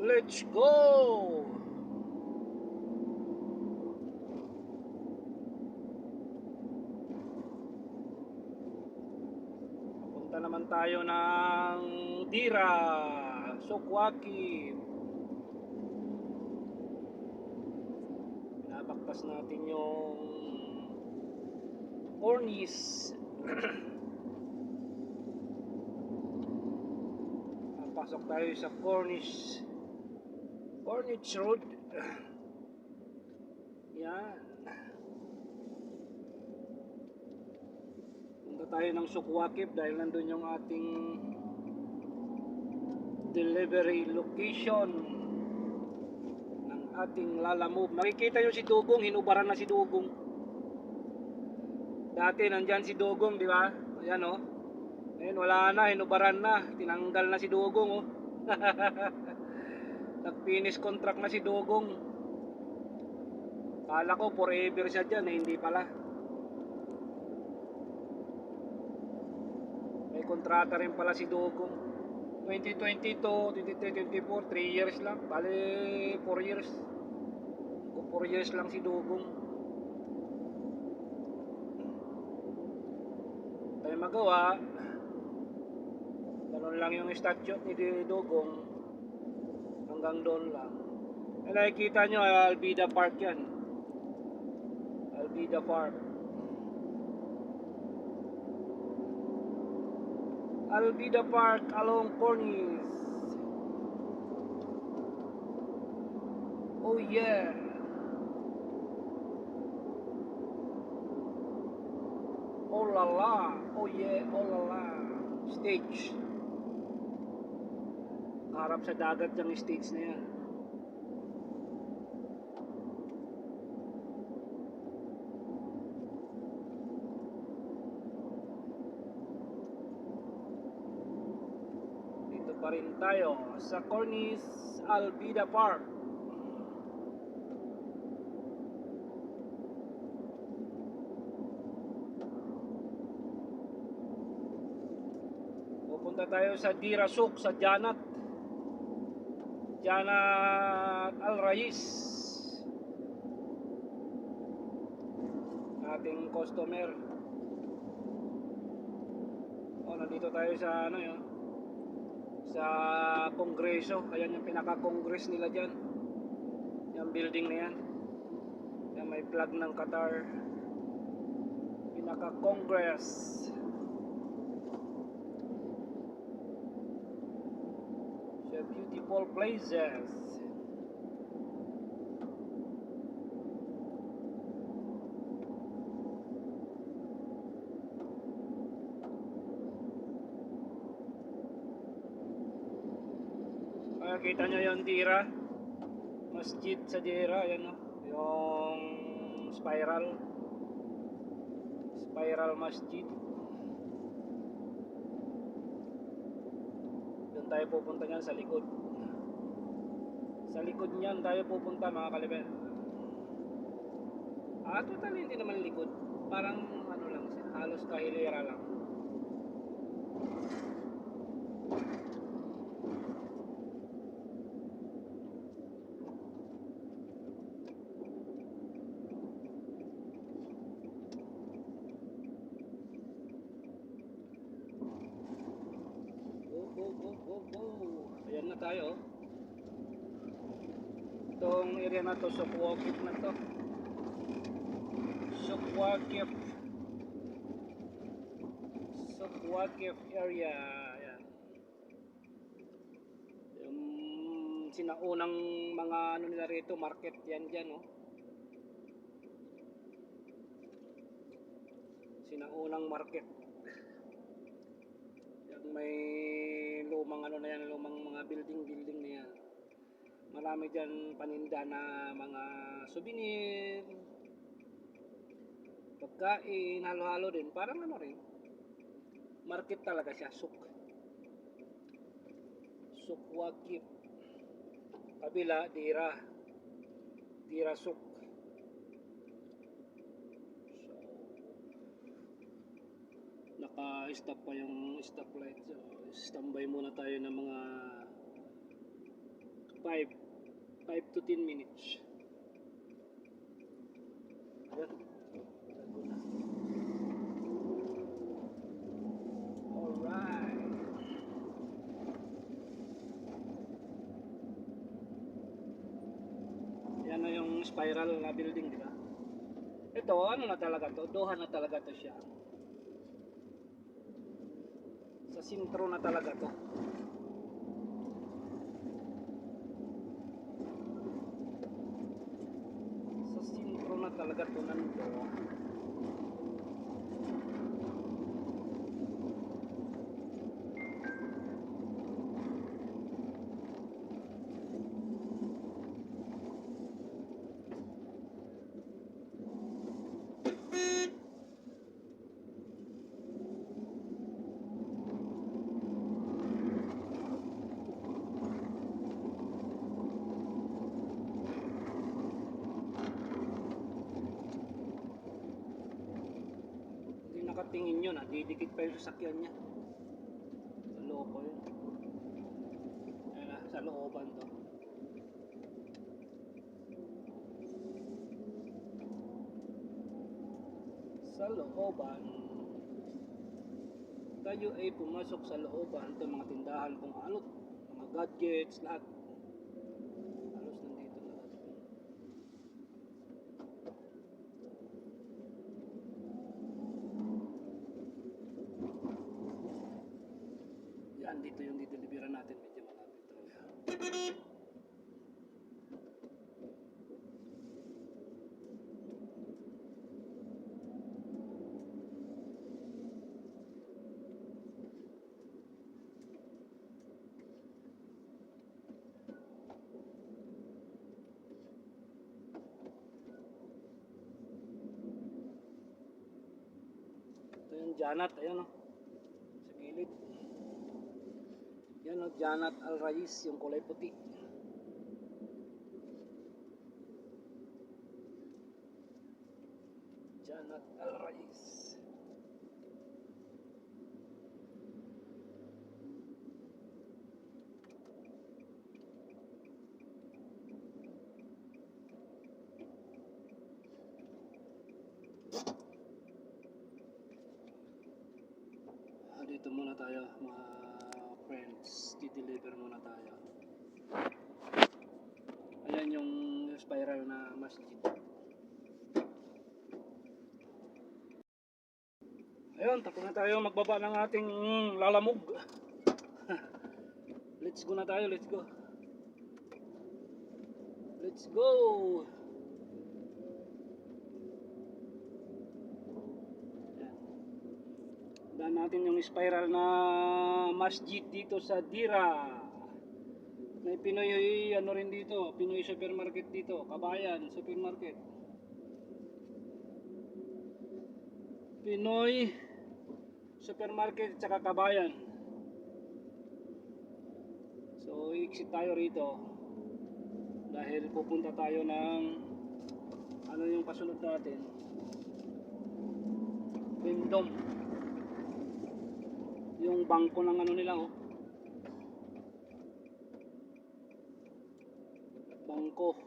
Let's go! Punta naman tayo ng Dira, Sokwaki. Pinabaktas natin yung cornice. Pasok tayo sa Corniche Road. Yan. Punta tayo ng Sukwakip dahil nandun yung ating delivery location ng ating Lalamove. Makikita nyo si Dugong, hinubaran na si Dugong. Dati nandyan si Dugong, di ba? Ayan o. Ngayon wala na, hinubaran na. Tinanggal na si Dugong o. Nag-finish contract na si Dugong. Kala ko forever siya dyan eh, hindi pala. May kontrata rin pala si Dugong. 2022, 23, 24, 3 years lang. Bale 4 years. Kung 4 years lang si Dugong. Tayo magawa. Ganun lang yung statute ni Dugong. Hanggang doon lang. E nakikita nyo, Albida Park yan. Albida Park. Albida Park along Cornice. Oh yeah. Oh la la. Oh yeah, oh la la. Stage. Harap sa dagat yung stage na yan. Dito pa rin tayo sa Cornice Albida Park. Pupunta tayo sa Dira Souk, sa Janat Al Rais, ating customer. Nandito tayo sa ano yun, sa kongreso. Ayan yung pinaka-congress nila dyan, yung building na yan. Yan, may flag ng Qatar. Pinaka-congress. The beautiful places. Kita nyo yung Dira Masjid sa Dira. Yan o, yung spiral masjid. Doon tayo pupunta nyan, sa likod. Sa likod nyan tayo pupunta, mga kalibel. Totally hindi naman likod. Parang ano lang, halos kahilera lang. Ayan na tayo. Itong area na to, Sokwakip na to. Sokwakip area. Ayan. Yung sinaunang mga ano nila rito, market yan dyan, oh. Sinaunang market. May lumang ano na yan, lumang mga building na yan. Marami dyan paninda na mga souvenir, pagkain, halo-halo din. Parang ano rin, market talaga siya. Sukwakip. Kabila, Dira Souk. Naka-stop pa yung stoplight. So, standby muna tayo ng mga 5 to 10 minutes. Ayan. Alright. Yan na yung spiral na building, di ba? Ito, ano na talaga to? Doha na talaga to siya. Sa sentro na talaga to. Sa sentro na talaga to ng Doha. Nakatingin yun, didikit pa yung sasakyan niya. Sa loko yun. Ayan na, sa looban to. Sa looban. Tayo ay pumasok sa looban. Ito mga tindahan kung ano, mga gadgets, lahat. Halos nandito lahat. Yan, dito yung dideliveran natin. Medyo malapit talaga. Ito yung Janat, ayan o. Sa gilid. Yan o, Janat Al Rais, yung kulay puti. Janat Al Rais. Dito muna tayo mga friends, di-deliver muna tayo. Ayan yung spiral na masjid. Ayun, tapos na tayo magbaba ng ating lalamog. Let's go na tayo, let's go. Let's go. Daan natin yung spiral na masjid dito sa Dira. May Pinoy ano rin dito, Pinoy supermarket dito, Kabayan supermarket. Pinoy supermarket at saka Kabayan. So exit tayo rito dahil pupunta tayo ng ano yung pasunod natin, Kingdom, yung bangko ng ano nila oh, bangko.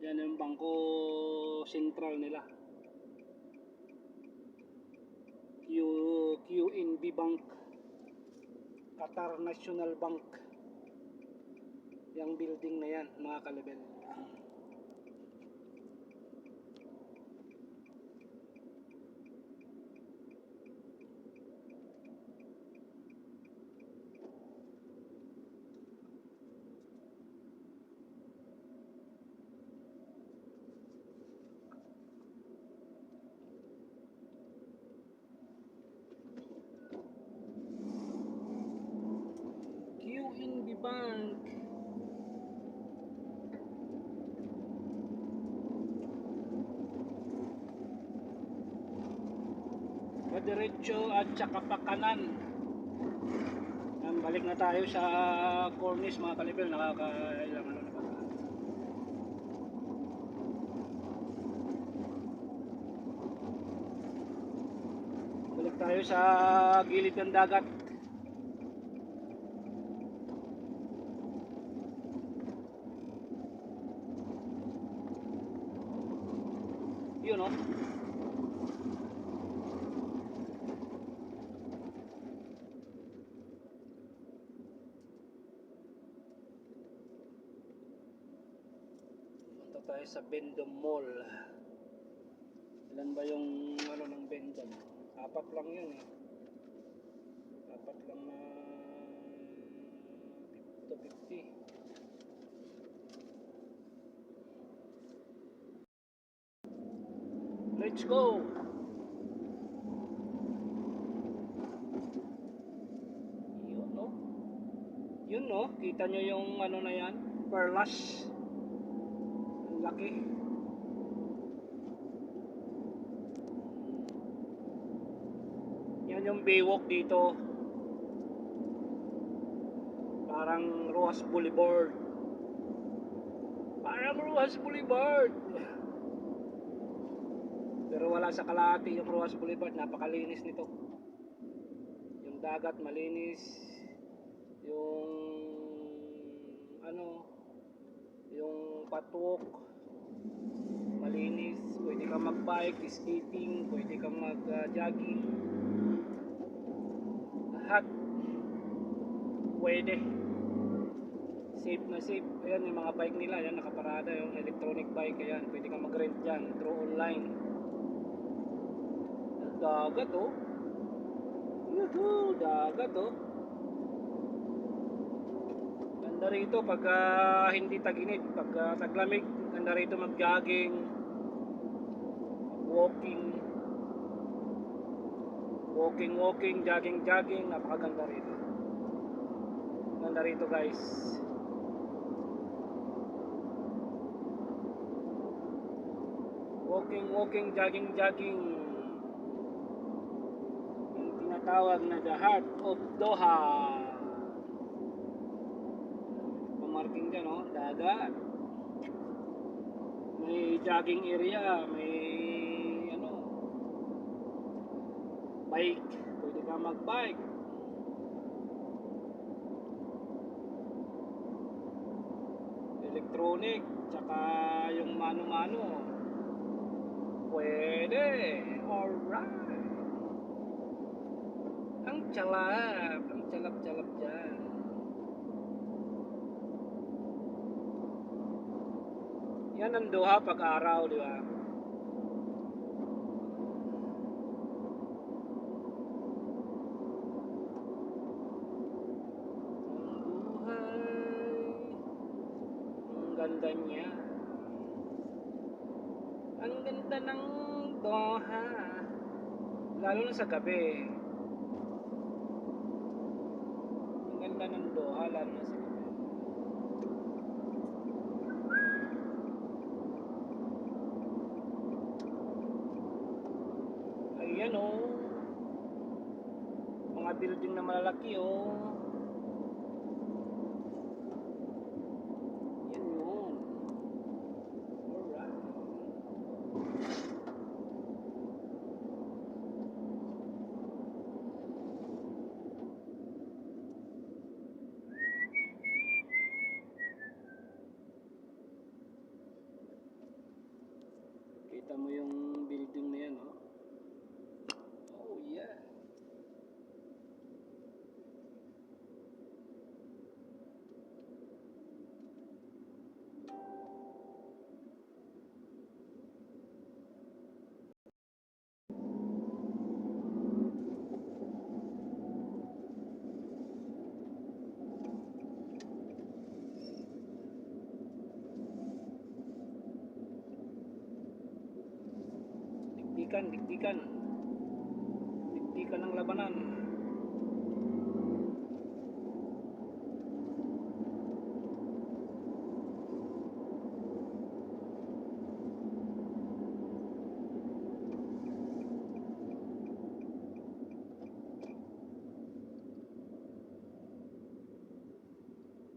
Yan yung bangko sentral nila, QNB Bank, Qatar National Bank. Yung building na yan mga kalibel. QNB Bank. Diretso at saka pa kanan. Balik na tayo sa cornice mga kalibel, nakakailang ano na ba. Balik Tayo sa gilid ng dagat. Yun oh. Punta tayo sa Bendom Mall. Ilan ba yung ano ng Bendom? 4 lang yun eh. 4 lang na 50. Let's go! Yun no? Yun no? Kita nyo yung ano na yan? Perlas. Ang laki. Yan yung Baywalk dito. Parang Ruas Boulevard. Parang Ruas Boulevard. Pero wala sa kalahati yung Ruas Boulevard. Napakalinis nito. Yung dagat malinis. Yung ano, yung patwalk malinis. Pwede kang mag-bike, skating, pwede kang mag-jogging. Lahat pwede. Safe na safe. Ayan yung mga bike nila, ayan nakaparada, yung electronic bike, ayan pwede kang mag-rent dyan through online. Dagat oh. Yuhuu, dagat oh. Ganda rito pag hindi tag-init, pag taglamig, ganda rito mag-jogging, walking, jogging, napakaganda rito. Ganda rito guys. Walking, jogging. Yung tinatawag na the heart of Doha. Pamarking dyan oh, dagat. May jogging area, may ano, bike, pwede ka mag-bike. Electronic, tsaka yung mano-mano. Pwede. Alright. Ang chalap dyan. Yan ang Doha pag-araw, di ba? Ang ganda niya. Ang ganda ng Doha. Lalo na sa gabi. Ang ganda ng Doha, lalo na sa gabi. Ayan oh. Mga building na malalaki oh. Yan yun. Alright. Kita mo yung building na yan oh. Oh yeah. Dikdikan ng labanan.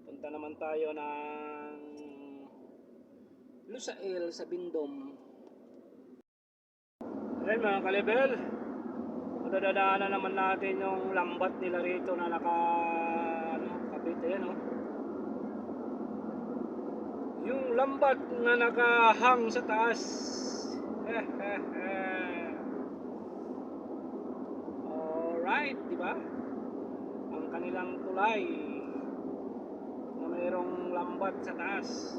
Punta naman tayo ng Lusail sa Bindom. Ayan mga kalebel, Dadaanan naman natin yung lambat nila rito na kabit. Ayan, oh. Yung lambat na nakahang sa taas. Alright, di ba? Ang kanilang tulay na mayroong lambat sa taas.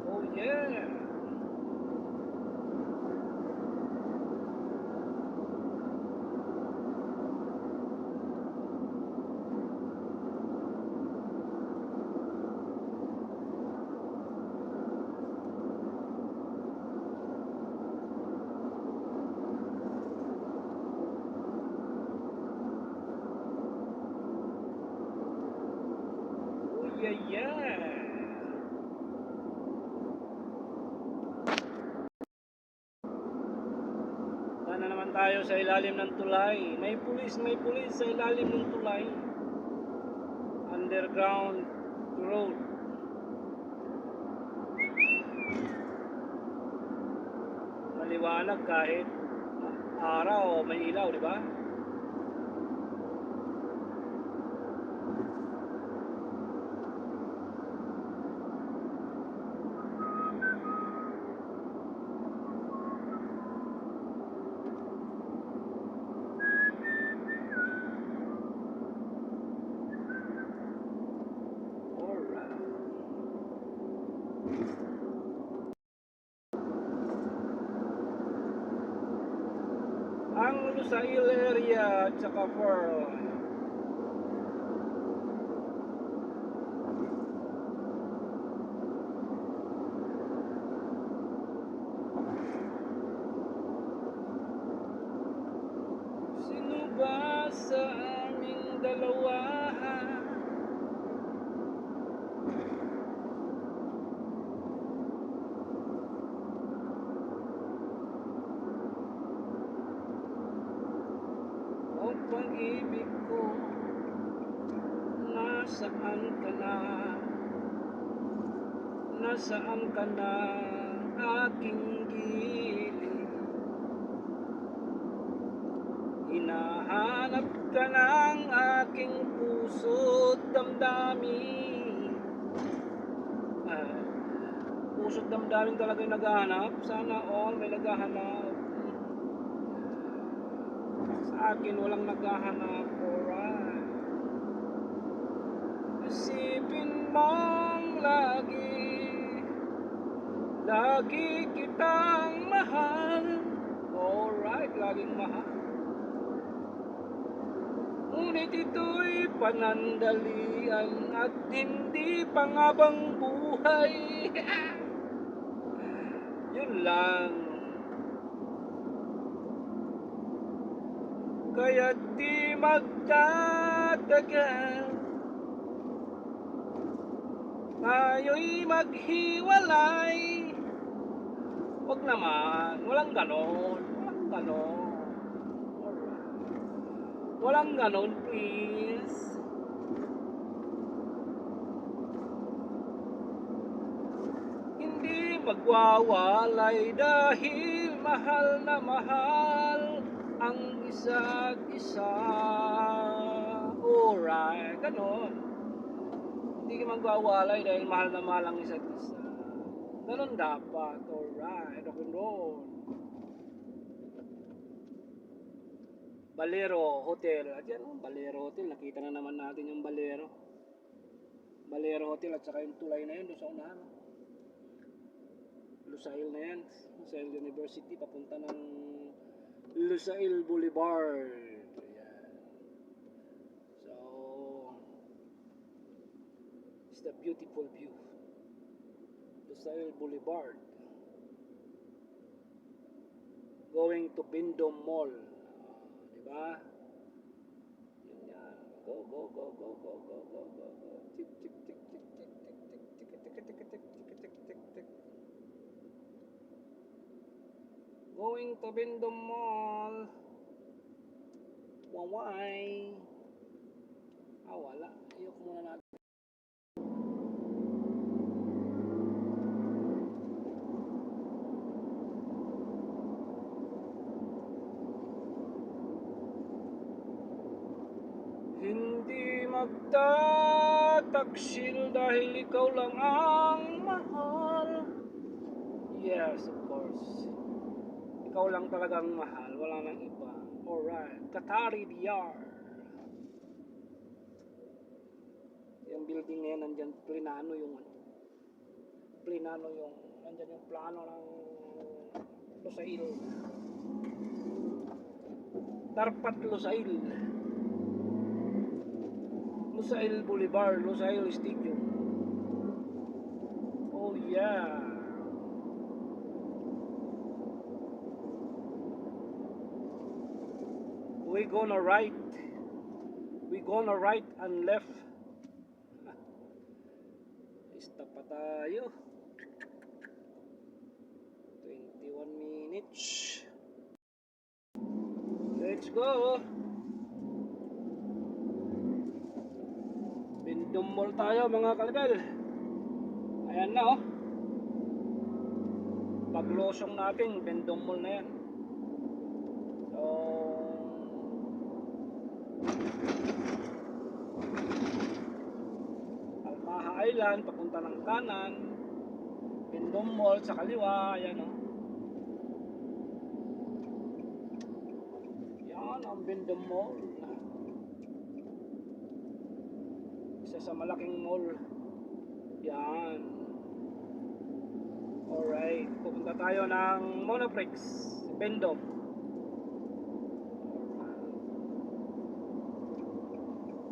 Oh yeah. Oh yeah, yeah. Na naman tayo sa ilalim ng tulay. May pulis sa ilalim ng tulay. Underground road. Maliwanag kahit araw o may ilaw, di ba? Ang Lusail area at saka Pearl. Sino ba sa aming dalawa? O pag-ibig ko, nasaan ka na? Nasaan ka na, aking gilid? Hinahanap ka ng aking puso't damdamin. Puso't damdamin talaga yung naghahanap. Sana all may naghahanap. Sa akin walang naghahanap. Alright. Isipin mong lagi kitang mahal. Alright, laging mahal. Ngunit ito'y panandalian at hindi pangabang buhay. Yun lang. Kaya di magtatagal, tayo'y maghiwalay. Wag naman, walang ganon. Walang ganon. Walang ganon, please. Hindi magwawalay dahil mahal na mahal ang isa't isa. Alright, ganon. Hindi ka magwawalay dahil mahal na mahal ang isa't isa. Ganon dapat. Alright, rock and roll. Balero Hotel. At yan, Balero Hotel. Nakita na naman natin yung Balero. Balero Hotel at saka yung tulay na yun doon sa unahan. Lusail na yan. Lusail University. Papunta ng Lusail Boulevard. Ayan. So, it's the beautiful view. Lusail Boulevard. Going to Bindom Mall. Diba? Yun yan. Go, go, go, go, go, go, go, go, go. Tik, tik, tik, tik, tik, tik, tik, tik, tik, tik, tik, tik, tik, tik. Going to Bindom Mall. Wawai. Wala. Ayoko muna natin. Nagtataksil dahil ikaw lang ang mahal. Yes, of course. Ikaw lang talagang mahal, wala nang iba. Alright, Katari DR. Yung building na yan, nandyan, plinano yung nandyan yung plano ng Lusail. Tarpat Lusail. Lusail Boulevard, Lusail Stadium. Oh yeah. We gonna right and left. Stop pa tayo. 21 minutes. Let's go. Bindom Mall tayo mga kalibel. Ayan na oh. Paglosong natin, Bindom Mall na yan. So Almaha Island papunta ng kanan, Bindom Mall sa kaliwa. Ayan oh. Yan ang Bindom Mall, isa sa malaking mall. Yan. Alright, pupunta tayo ng Monoprix Bindom.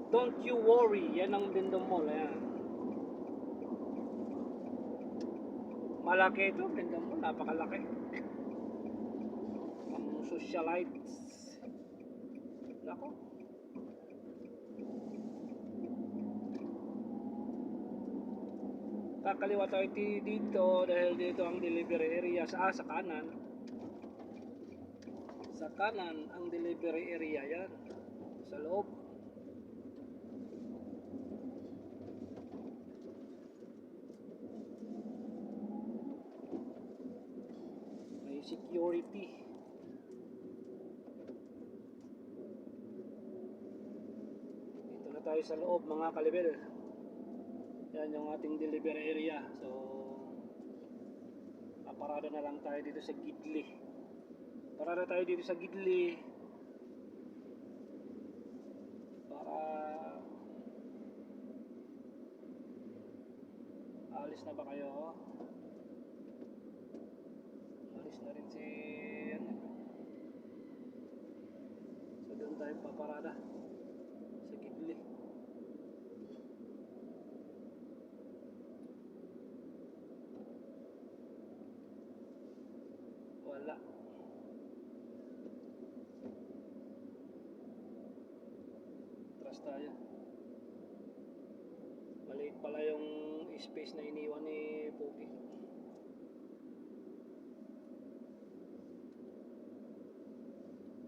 Don't you worry, yan ang Bindom Mall. Ayan. Malaki ito, Bindom Mall, napakalaki. Ang socialites. Nako. Kakaliwa tayo dito dahil dito ang delivery area sa kanan. Sa kanan ang delivery area yan. Sa loob. May security. Dito na tayo sa loob mga kalibel. Yan yung ating delivery area. So paparada na lang tayo dito sa Gidli. Parada tayo dito sa Gidli para alis na ba kayo? Alis na rin si so doon tayo paparada sa Gidli. Wala. Atras tayo. Maliit pala yung space na iniwan ni Pogi.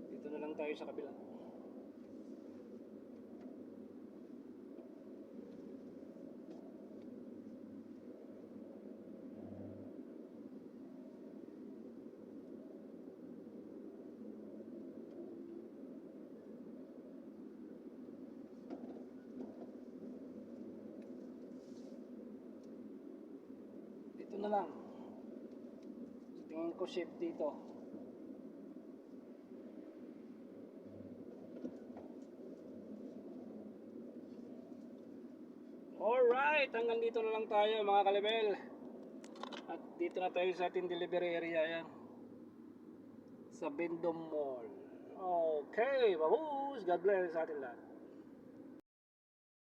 Dito na lang tayo sa kabila. Na lang. Tingin ko safe dito. Alright, hanggang dito na lang tayo mga kalibel. At dito na tayo sa ating delivery area yan. Sa Bindom Mall. Okay, babus. God bless sa atin lahat.